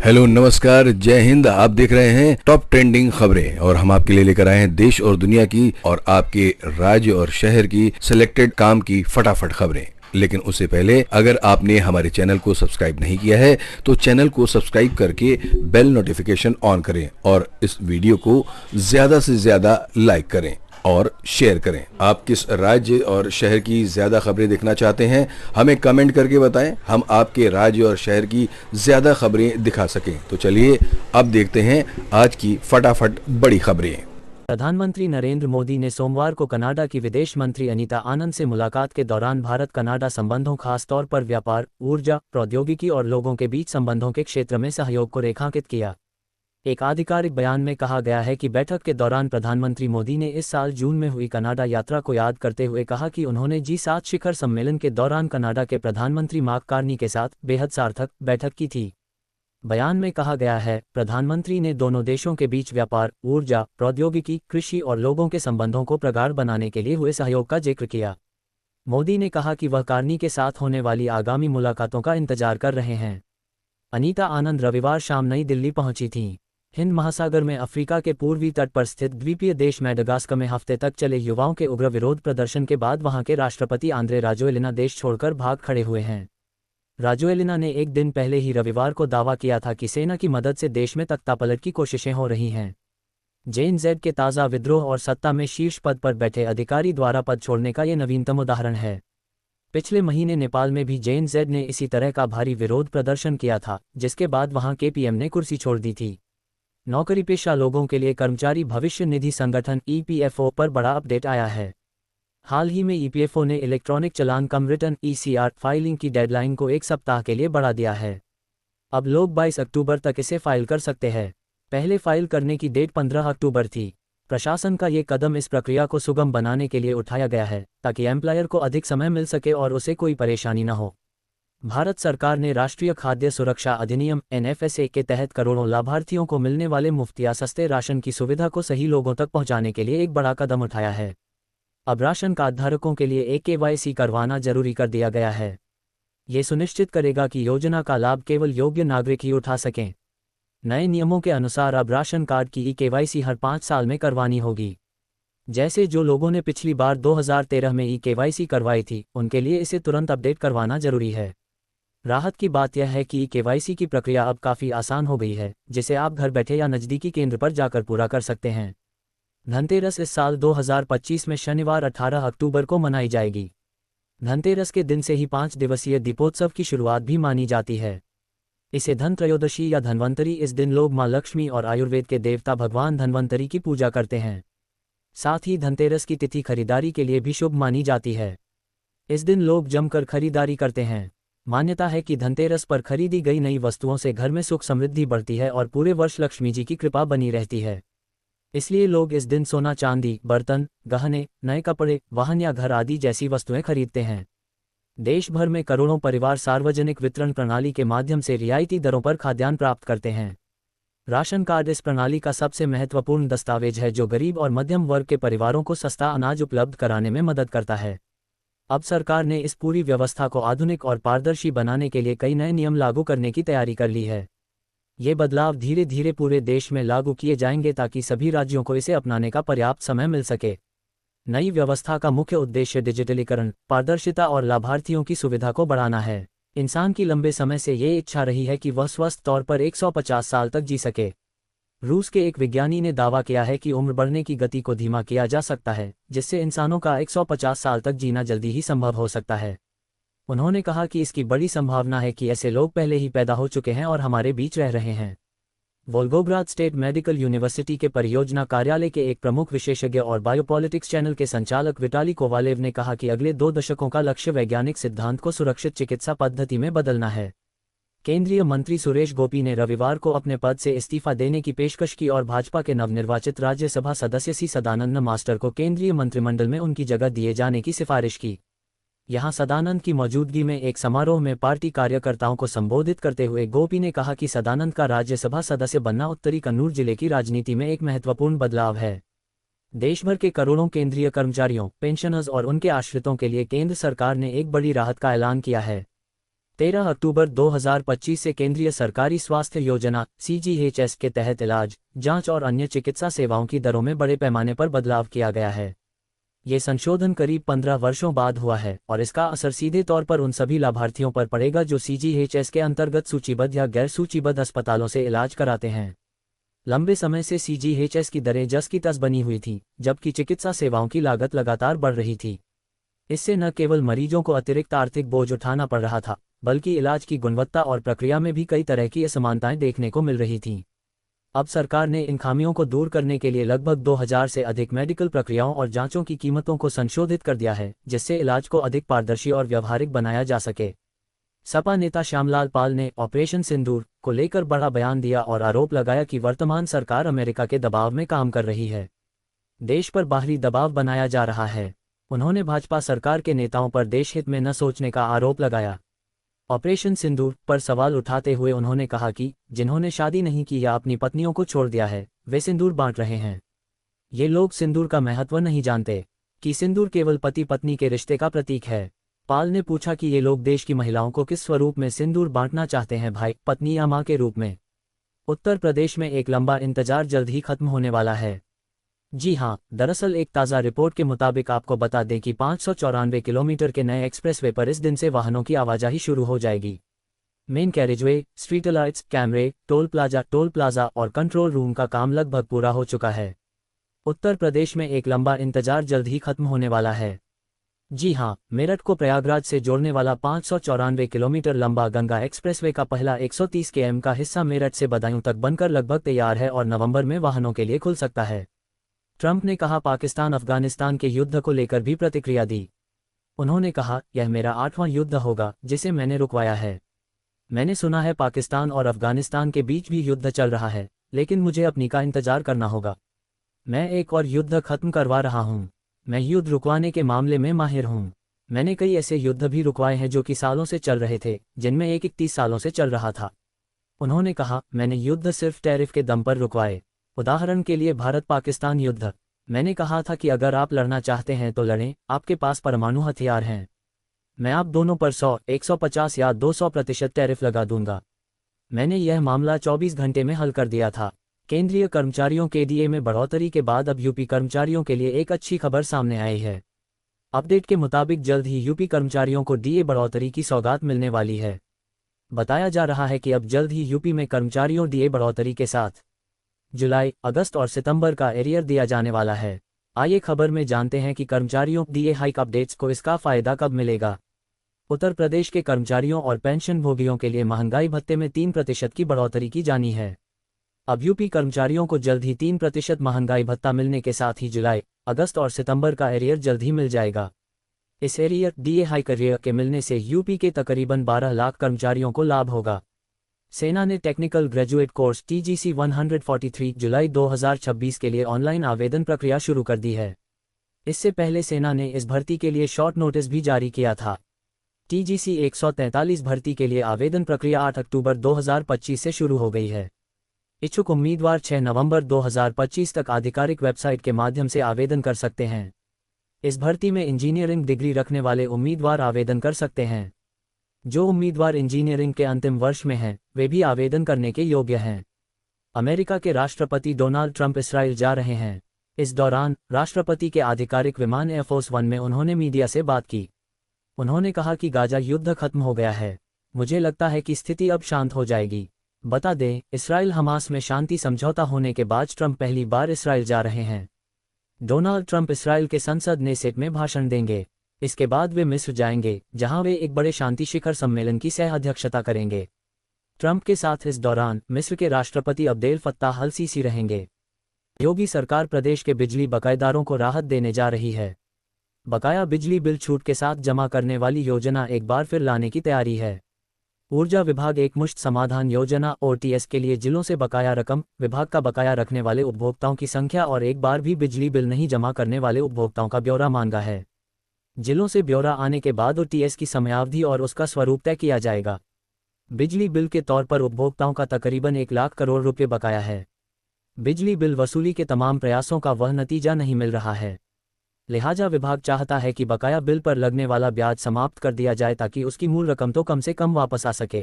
Hello, नमस्कार, जय हिंद। आप देख रहे हैं टॉप ट्रेंडिंग खबरें और हम आपके लिए लेकर आए हैं देश और दुनिया की और आपके राज्य और शहर की सिलेक्टेड काम की फटाफट खबरें। लेकिन उससे पहले अगर आपने हमारे चैनल को सब्सक्राइब नहीं किया है तो चैनल को सब्सक्राइब करके बेल नोटिफिकेशन ऑन करें और इस वीडियो को ज्यादा से ज्यादा लाइक करें और शेयर करें। आप किस राज्य और शहर की ज्यादा खबरें देखना चाहते हैं हमें कमेंट करके बताएं, हम आपके राज्य और शहर की ज्यादा खबरें दिखा सकें। तो चलिए अब देखते हैं आज की फटाफट बड़ी खबरें। प्रधानमंत्री नरेंद्र मोदी ने सोमवार को कनाडा की विदेश मंत्री अनीता आनंद से मुलाकात के दौरान भारत कनाडा संबंधों, खासतौर पर व्यापार, ऊर्जा, प्रौद्योगिकी और लोगों के बीच संबंधों के क्षेत्र में सहयोग को रेखांकित किया। एक आधिकारिक बयान में कहा गया है कि बैठक के दौरान प्रधानमंत्री मोदी ने इस साल जून में हुई कनाडा यात्रा को याद करते हुए कहा कि उन्होंने G7 शिखर सम्मेलन के दौरान कनाडा के प्रधानमंत्री मार्क कार्नी के साथ बेहद सार्थक बैठक की थी। बयान में कहा गया है, प्रधानमंत्री ने दोनों देशों के बीच व्यापार, ऊर्जा, प्रौद्योगिकी, कृषि और लोगों के संबंधों को प्रगाढ़ बनाने के लिए हुए सहयोग का जिक्र किया। मोदी ने कहा कि वह कार्नी के साथ होने वाली आगामी मुलाकातों का इंतजार कर रहे हैं। अनीता आनंद रविवार शाम नई दिल्ली पहुंची थीं। हिंद महासागर में अफ्रीका के पूर्वी तट पर स्थित द्वीपीय देश मैडागास्कर में हफ्ते तक चले युवाओं के उग्र विरोध प्रदर्शन के बाद वहां के राष्ट्रपति आंद्रे राजोएलिना देश छोड़कर भाग खड़े हुए हैं। राजोएलिना ने एक दिन पहले ही रविवार को दावा किया था कि सेना की मदद से देश में तख्तापलट की कोशिशें हो रही हैं। जेएनजेड के ताज़ा विद्रोह और सत्ता में शीर्ष पद पर बैठे अधिकारी द्वारा पद छोड़ने का ये नवीनतम उदाहरण है। पिछले महीने नेपाल में भी जेएनजेड ने इसी तरह का भारी विरोध प्रदर्शन किया था, जिसके बाद वहां के पीएम ने कुर्सी छोड़ दी थी। नौकरीपेशा लोगों के लिए कर्मचारी भविष्य निधि संगठन ईपीएफओ पर बड़ा अपडेट आया है। हाल ही में ईपीएफओ ने इलेक्ट्रॉनिक चालान कम रिटर्न ईसीआर फाइलिंग की डेडलाइन को एक सप्ताह के लिए बढ़ा दिया है। अब लोग 22 अक्टूबर तक इसे फाइल कर सकते हैं। पहले फाइल करने की डेट 15 अक्टूबर थी। प्रशासन का ये कदम इस प्रक्रिया को सुगम बनाने के लिए उठाया गया है, ताकि एम्प्लॉयर को अधिक समय मिल सके और उसे कोई परेशानी न हो। भारत सरकार ने राष्ट्रीय खाद्य सुरक्षा अधिनियम एनएफएसए के तहत करोड़ों लाभार्थियों को मिलने वाले मुफ्त या सस्ते राशन की सुविधा को सही लोगों तक पहुंचाने के लिए एक बड़ा कदम उठाया है। अब राशन कार्डधारकों के लिए केवाईसी करवाना जरूरी कर दिया गया है। ये सुनिश्चित करेगा कि योजना का लाभ केवल योग्य नागरिक ही उठा सकें। नए नियमों के अनुसार अब राशन कार्ड की केवाईसी हर 5 साल में करवानी होगी। जैसे जो लोगों ने पिछली बार 2013 में केवाईसी करवाई थी, उनके लिए इसे तुरंत अपडेट करवाना जरूरी है। राहत की बात यह है कि केवाईसी की प्रक्रिया अब काफ़ी आसान हो गई है, जिसे आप घर बैठे या नज़दीकी केंद्र पर जाकर पूरा कर सकते हैं। धनतेरस इस साल 2025 में शनिवार 18 अक्टूबर को मनाई जाएगी। धनतेरस के दिन से ही 5 दिवसीय दीपोत्सव की शुरुआत भी मानी जाती है। इसे धन त्रयोदशी या धन्वंतरी, इस दिन लोग मां लक्ष्मी और आयुर्वेद के देवता भगवान धन्वंतरी की पूजा करते हैं। साथ ही धनतेरस की तिथि खरीदारी के लिए भी शुभ मानी जाती है। इस दिन लोग जमकर खरीदारी करते हैं। मान्यता है कि धनतेरस पर खरीदी गई नई वस्तुओं से घर में सुख समृद्धि बढ़ती है और पूरे वर्ष लक्ष्मी जी की कृपा बनी रहती है। इसलिए लोग इस दिन सोना, चांदी, बर्तन, गहने, नए कपड़े, वाहन या घर आदि जैसी वस्तुएं खरीदते हैं। देश भर में करोड़ों परिवार सार्वजनिक वितरण प्रणाली के माध्यम से रियायती दरों पर खाद्यान्न प्राप्त करते हैं। राशन कार्ड इस प्रणाली का सबसे महत्वपूर्ण दस्तावेज है, जो गरीब और मध्यम वर्ग के परिवारों को सस्ता अनाज उपलब्ध कराने में मदद करता है। अब सरकार ने इस पूरी व्यवस्था को आधुनिक और पारदर्शी बनाने के लिए कई नए नियम लागू करने की तैयारी कर ली है। ये बदलाव धीरे धीरे पूरे देश में लागू किए जाएंगे ताकि सभी राज्यों को इसे अपनाने का पर्याप्त समय मिल सके। नई व्यवस्था का मुख्य उद्देश्य डिजिटलीकरण, पारदर्शिता और लाभार्थियों की सुविधा को बढ़ाना है। इंसान की लंबे समय से ये इच्छा रही है कि वह स्वस्थ तौर पर 150 साल तक जी सके। रूस के एक विज्ञानी ने दावा किया है कि उम्र बढ़ने की गति को धीमा किया जा सकता है, जिससे इंसानों का 150 साल तक जीना जल्दी ही संभव हो सकता है। उन्होंने कहा कि इसकी बड़ी संभावना है कि ऐसे लोग पहले ही पैदा हो चुके हैं और हमारे बीच रह रहे हैं। वोल्गोग्राद स्टेट मेडिकल यूनिवर्सिटी के परियोजना कार्यालय के एक प्रमुख विशेषज्ञ और बायोपॉलिटिक्स चैनल के संचालक विटाली कोवालेव ने कहा कि अगले 2 दशकों का लक्ष्य वैज्ञानिक सिद्धांत को सुरक्षित चिकित्सा पद्धति में बदलना है। केंद्रीय मंत्री सुरेश गोपी ने रविवार को अपने पद से इस्तीफा देने की पेशकश की और भाजपा के नवनिर्वाचित राज्यसभा सदस्य सी सदानंद मास्टर को केंद्रीय मंत्रिमंडल में उनकी जगह दिए जाने की सिफारिश की। यहां सदानंद की मौजूदगी में एक समारोह में पार्टी कार्यकर्ताओं को संबोधित करते हुए गोपी ने कहा कि सदानंद का राज्यसभा सदस्य बनना उत्तरी कन्नूर जिले की राजनीति में एक महत्वपूर्ण बदलाव है। देश भर के करोड़ों केंद्रीय कर्मचारियों, पेंशनर्स और उनके आश्रितों के लिए केंद्र सरकार ने एक बड़ी राहत का ऐलान किया है। 13 अक्टूबर 2025 से केंद्रीय सरकारी स्वास्थ्य योजना CGHS के तहत इलाज, जांच और अन्य चिकित्सा सेवाओं की दरों में बड़े पैमाने पर बदलाव किया गया है। ये संशोधन करीब 15 वर्षों बाद हुआ है और इसका असर सीधे तौर पर उन सभी लाभार्थियों पर पड़ेगा जो CGHS के अंतर्गत सूचीबद्ध या गैर सूचीबद्ध अस्पतालों से इलाज कराते हैं। लंबे समय से CGHS की दरें जस की तस बनी हुई थी, जबकि चिकित्सा सेवाओं की लागत लगातार बढ़ रही थी। इससे न केवल मरीजों को अतिरिक्त आर्थिक बोझ उठाना पड़ रहा था, बल्कि इलाज की गुणवत्ता और प्रक्रिया में भी कई तरह की असमानताएं देखने को मिल रही थीं। अब सरकार ने इन खामियों को दूर करने के लिए लगभग 2000 से अधिक मेडिकल प्रक्रियाओं और जांचों की कीमतों को संशोधित कर दिया है, जिससे इलाज को अधिक पारदर्शी और व्यावहारिक बनाया जा सके। सपा नेता श्यामलाल पाल ने ऑपरेशन सिंदूर को लेकर बड़ा बयान दिया और आरोप लगाया कि वर्तमान सरकार अमेरिका के दबाव में काम कर रही है। देश पर बाहरी दबाव बनाया जा रहा है। उन्होंने भाजपा सरकार के नेताओं पर देश हित में न सोचने का आरोप लगाया। ऑपरेशन सिंदूर पर सवाल उठाते हुए उन्होंने कहा कि जिन्होंने शादी नहीं की या अपनी पत्नियों को छोड़ दिया है, वे सिंदूर बांट रहे हैं। ये लोग सिंदूर का महत्व नहीं जानते कि सिंदूर केवल पति पत्नी के रिश्ते का प्रतीक है। पाल ने पूछा कि ये लोग देश की महिलाओं को किस स्वरूप में सिंदूर बांटना चाहते हैं, भाई, पत्नी या मां के रूप में। उत्तर प्रदेश में एक लंबा इंतजार जल्द ही खत्म होने वाला है। जी हां, दरअसल एक ताज़ा रिपोर्ट के मुताबिक आपको बता दें कि 594 किलोमीटर के नए एक्सप्रेसवे पर इस दिन से वाहनों की आवाजाही शुरू हो जाएगी। मेन कैरिजवे, स्ट्रीट लाइट्स, कैमरे, टोल प्लाजा और कंट्रोल रूम का काम लगभग पूरा हो चुका है। उत्तर प्रदेश में एक लंबा इंतजार जल्द ही खत्म होने वाला है। जी हां, मेरठ को प्रयागराज से जोड़ने वाला 594 किलोमीटर लंबा गंगा एक्सप्रेसवे का पहला 130 km का हिस्सा मेरठ से बदायूं तक बनकर लगभग तैयार है और नवंबर में वाहनों के लिए खुल सकता है। ट्रंप ने कहा पाकिस्तान अफगानिस्तान के युद्ध को लेकर भी प्रतिक्रिया दी। उन्होंने कहा, यह मेरा 8वां युद्ध होगा जिसे मैंने रुकवाया है। मैंने सुना है पाकिस्तान और अफगानिस्तान के बीच भी युद्ध चल रहा है, लेकिन मुझे अपनी का इंतजार करना होगा। मैं एक और युद्ध खत्म करवा रहा हूं। मैं युद्ध रुकवाने के मामले में माहिर हूं। मैंने कई ऐसे युद्ध भी रुकवाए हैं जो कि सालों से चल रहे थे, जिनमें एक 30 सालों से चल रहा था। उन्होंने कहा, मैंने युद्ध सिर्फ टैरिफ के दम पर रुकवाए। उदाहरण के लिए भारत पाकिस्तान युद्ध। मैंने कहा था कि अगर आप लड़ना चाहते हैं तो लड़ें, आपके पास परमाणु हथियार हैं। मैं आप दोनों पर 100, 150 या 200% टैरिफ लगा दूंगा। मैंने यह मामला 24 घंटे में हल कर दिया था। केंद्रीय कर्मचारियों के डीए में बढ़ोतरी के बाद अब यूपी कर्मचारियों के लिए एक अच्छी खबर सामने आई है। अपडेट के मुताबिक जल्द ही यूपी कर्मचारियों को डीए बढ़ोतरी की सौगात मिलने वाली है। बताया जा रहा है कि अब जल्द ही यूपी में कर्मचारियों डीए बढ़ोतरी के साथ जुलाई, अगस्त और सितंबर का एरियर दिया जाने वाला है। आइए खबर में जानते हैं कि कर्मचारियों डीए हाइक अपडेट्स को इसका फायदा कब मिलेगा। उत्तर प्रदेश के कर्मचारियों और पेंशन भोगियों के लिए महंगाई भत्ते में 3% की बढ़ोतरी की जानी है। अब यूपी कर्मचारियों को जल्द ही 3% महंगाई भत्ता मिलने के साथ ही जुलाई, अगस्त और सितंबर का एरियर जल्द ही मिल जाएगा। इस एरियर डीए हाइक एरियर के मिलने से यूपी के तकरीबन 12 लाख कर्मचारियों को लाभ होगा। सेना ने टेक्निकल ग्रेजुएट कोर्स TGC 143 जुलाई 2026 के लिए ऑनलाइन आवेदन प्रक्रिया शुरू कर दी है। इससे पहले सेना ने इस भर्ती के लिए शॉर्ट नोटिस भी जारी किया था। TGC 143 भर्ती के लिए आवेदन प्रक्रिया 8 अक्टूबर 2025 से शुरू हो गई है। इच्छुक उम्मीदवार 6 नवंबर 2025 तक आधिकारिक वेबसाइट के माध्यम से आवेदन कर सकते हैं। इस भर्ती में इंजीनियरिंग डिग्री रखने वाले उम्मीदवार आवेदन कर सकते हैं। जो उम्मीदवार इंजीनियरिंग के अंतिम वर्ष में हैं, वे भी आवेदन करने के योग्य हैं। अमेरिका के राष्ट्रपति डोनाल्ड ट्रंप इस्राइल जा रहे हैं। इस दौरान राष्ट्रपति के आधिकारिक विमान एयरफोर्स वन में उन्होंने मीडिया से बात की। उन्होंने कहा कि गाजा युद्ध खत्म हो गया है। मुझे लगता है कि स्थिति अब शांत हो जाएगी। बता दें, इस्राइल हमास में शांति समझौता होने के बाद ट्रंप पहली बार इस्राइल जा रहे हैं। डोनाल्ड ट्रंप इस्राइल के संसद नेसेट में भाषण देंगे। इसके बाद वे मिस्र जाएंगे, जहां वे एक बड़े शांति शिखर सम्मेलन की सह अध्यक्षता करेंगे। ट्रंप के साथ इस दौरान मिस्र के राष्ट्रपति अब्देल फत्ताह अल सीसी रहेंगे। योगी सरकार प्रदेश के बिजली बकायेदारों को राहत देने जा रही है। बकाया बिजली बिल छूट के साथ जमा करने वाली योजना एक बार फिर लाने की तैयारी है। ऊर्जा विभाग एकमुश्त समाधान योजना OTS के लिए जिलों से बकाया रकम, विभाग का बकाया रखने वाले उपभोक्ताओं की संख्या और एक बार भी बिजली बिल नहीं जमा करने वाले उपभोक्ताओं का ब्यौरा मांगा है। जिलों से ब्यौरा आने के बाद OTS की समयावधि और उसका स्वरूप तय किया जाएगा। बिजली बिल के तौर पर उपभोक्ताओं का तकरीबन 1 लाख करोड़ रुपये बकाया है। बिजली बिल वसूली के तमाम प्रयासों का वह नतीजा नहीं मिल रहा है। लिहाजा विभाग चाहता है कि बकाया बिल पर लगने वाला ब्याज समाप्त कर दिया जाए ताकि उसकी मूल रकम तो कम से कम वापस आ सके।